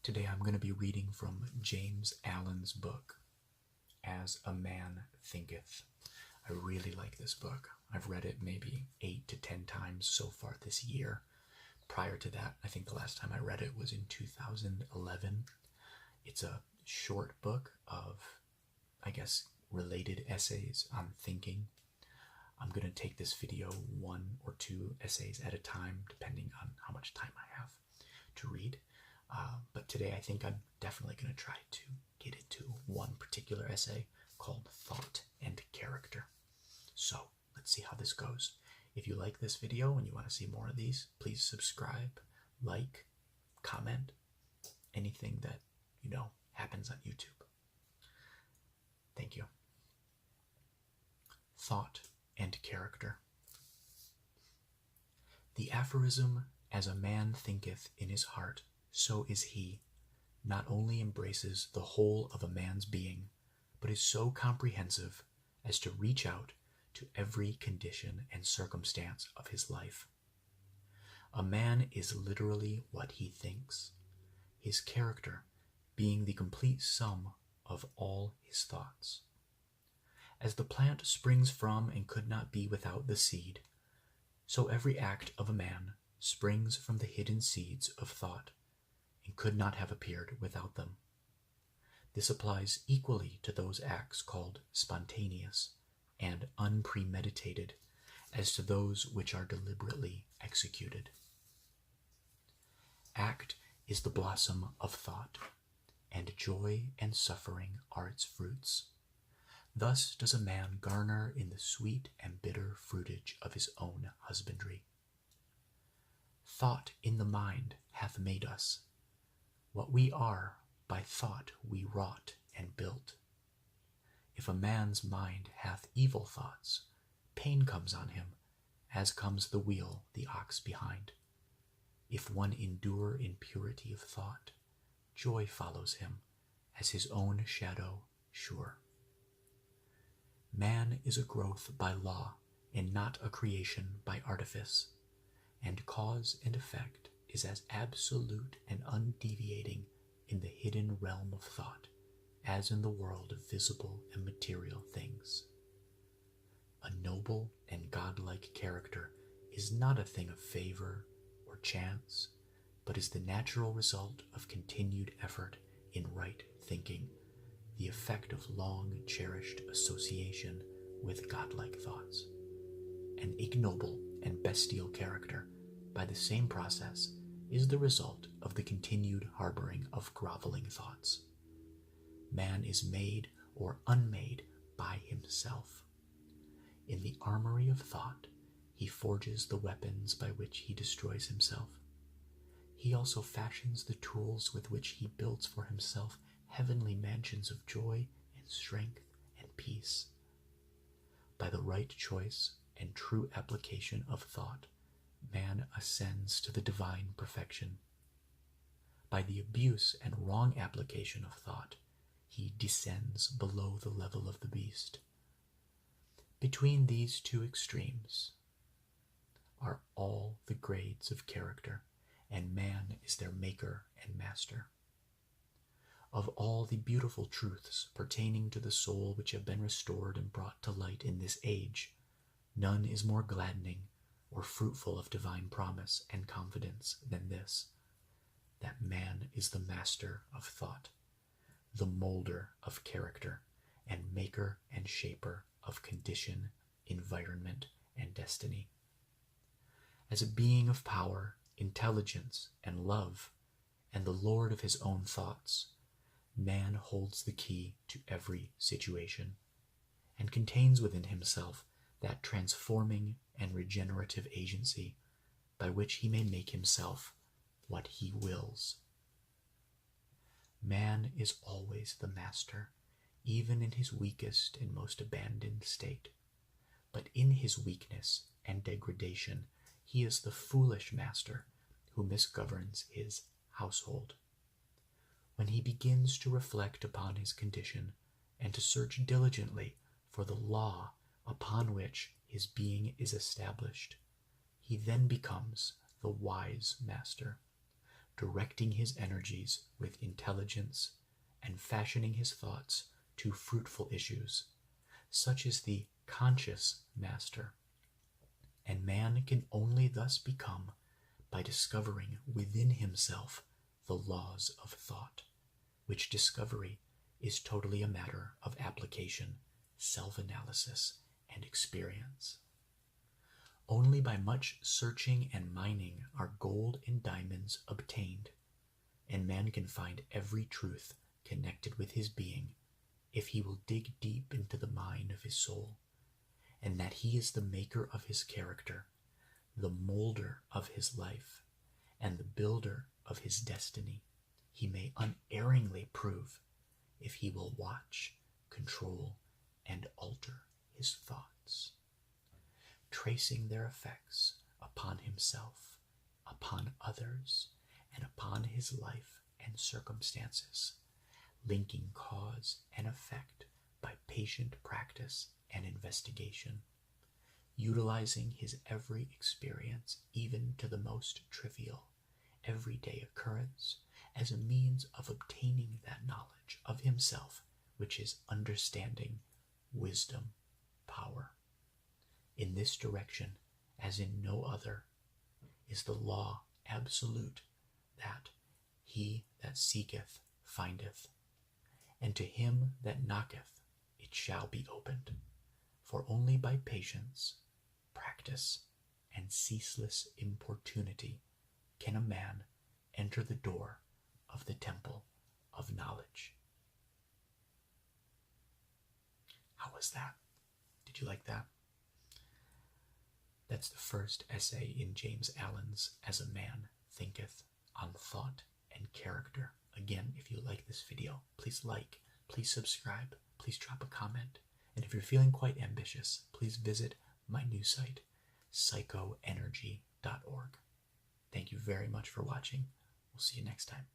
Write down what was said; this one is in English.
Today I'm going to be reading from James Allen's book, As a Man Thinketh. I really like this book. I've read it maybe 8 to 10 times so far this year. Prior to that, I think the last time I read it was in 2011. It's a short book of, related essays on thinking. I'm going to take this video 1 or 2 essays at a time, depending on how much time I have to read. But today I think I'm definitely going to try to get into one particular essay called Thought and Character. So let's see how this goes. If you like this video and you want to see more of these, please subscribe, like, comment, anything that happens on YouTube. Thank you. Thought and Character. The aphorism, "As a man thinketh in his heart, so is he," not only embraces the whole of a man's being, but is so comprehensive as to reach out to every condition and circumstance of his life. A man is literally what he thinks, his character being the complete sum of all his thoughts. As the plant springs from and could not be without the seed, so every act of a man springs from the hidden seeds of thought, and could not have appeared without them. This applies equally to those acts called spontaneous and unpremeditated as to those which are deliberately executed. Act is the blossom of thought, and joy and suffering are its fruits. Thus does a man garner in the sweet and bitter fruitage of his own husbandry. Thought in the mind hath made us. What we are, by thought we wrought and built. If a man's mind hath evil thoughts, pain comes on him, as comes the wheel the ox behind. If one endure in purity of thought, joy follows him, as his own shadow sure. Man is a growth by law, and not a creation by artifice, and cause and effect is as absolute and undeviating in the hidden realm of thought as in the world of visible and material things. A noble and godlike character is not a thing of favor or chance, but is the natural result of continued effort in right thinking, the effect of long-cherished association with godlike thoughts. An ignoble and bestial character, by the same process, is the result of the continued harboring of groveling thoughts. Man is made or unmade by himself. In the armory of thought, he forges the weapons by which he destroys himself. He also fashions the tools with which he builds for himself heavenly mansions of joy and strength and peace. By the right choice and true application of thought, man ascends to the divine perfection. By the abuse and wrong application of thought, he descends below the level of the beast. Between these two extremes are all the grades of character, and man is their maker and master. Of all the beautiful truths pertaining to the soul which have been restored and brought to light in this age, none is more gladdening or fruitful of divine promise and confidence than this, that man is the master of thought, the molder of character, and maker and shaper of condition, environment, and destiny. As a being of power, intelligence, and love, and the lord of his own thoughts, man holds the key to every situation, and contains within himself that transforming and regenerative agency by which he may make himself what he wills. Man is always the master, even in his weakest and most abandoned state. But in his weakness and degradation, he is the foolish master who misgoverns his household. When he begins to reflect upon his condition and to search diligently for the law upon which his being is established, he then becomes the wise master, directing his energies with intelligence and fashioning his thoughts to fruitful issues. Such is the conscious master, and man can only thus become by discovering within himself the laws of thought, which discovery is totally a matter of application, self-analysis, and experience. Only by much searching and mining are gold and diamonds obtained, and man can find every truth connected with his being if he will dig deep into the mine of his soul, and that he is the maker of his character, the molder of his life, and the builder of his destiny, he may unerringly prove if he will watch, control, and alter his thoughts, tracing their effects upon himself, upon others, and upon his life and circumstances, linking cause and effect by patient practice and investigation, utilizing his every experience, even to the most trivial, everyday occurrence, as a means of obtaining that knowledge of himself, which is understanding, wisdom, power. In this direction, as in no other, is the law absolute that he that seeketh findeth, and to him that knocketh it shall be opened. For only by patience, practice, and ceaseless importunity can a man enter the door of the temple of knowledge. How was that? Did you like that? That's the first essay in James Allen's As a Man Thinketh on Thought and Character. Again, if you like this video, please like, please subscribe, please drop a comment, and if you're feeling quite ambitious, please visit my new site, psychoenergy.org. Thank you very much for watching. We'll see you next time.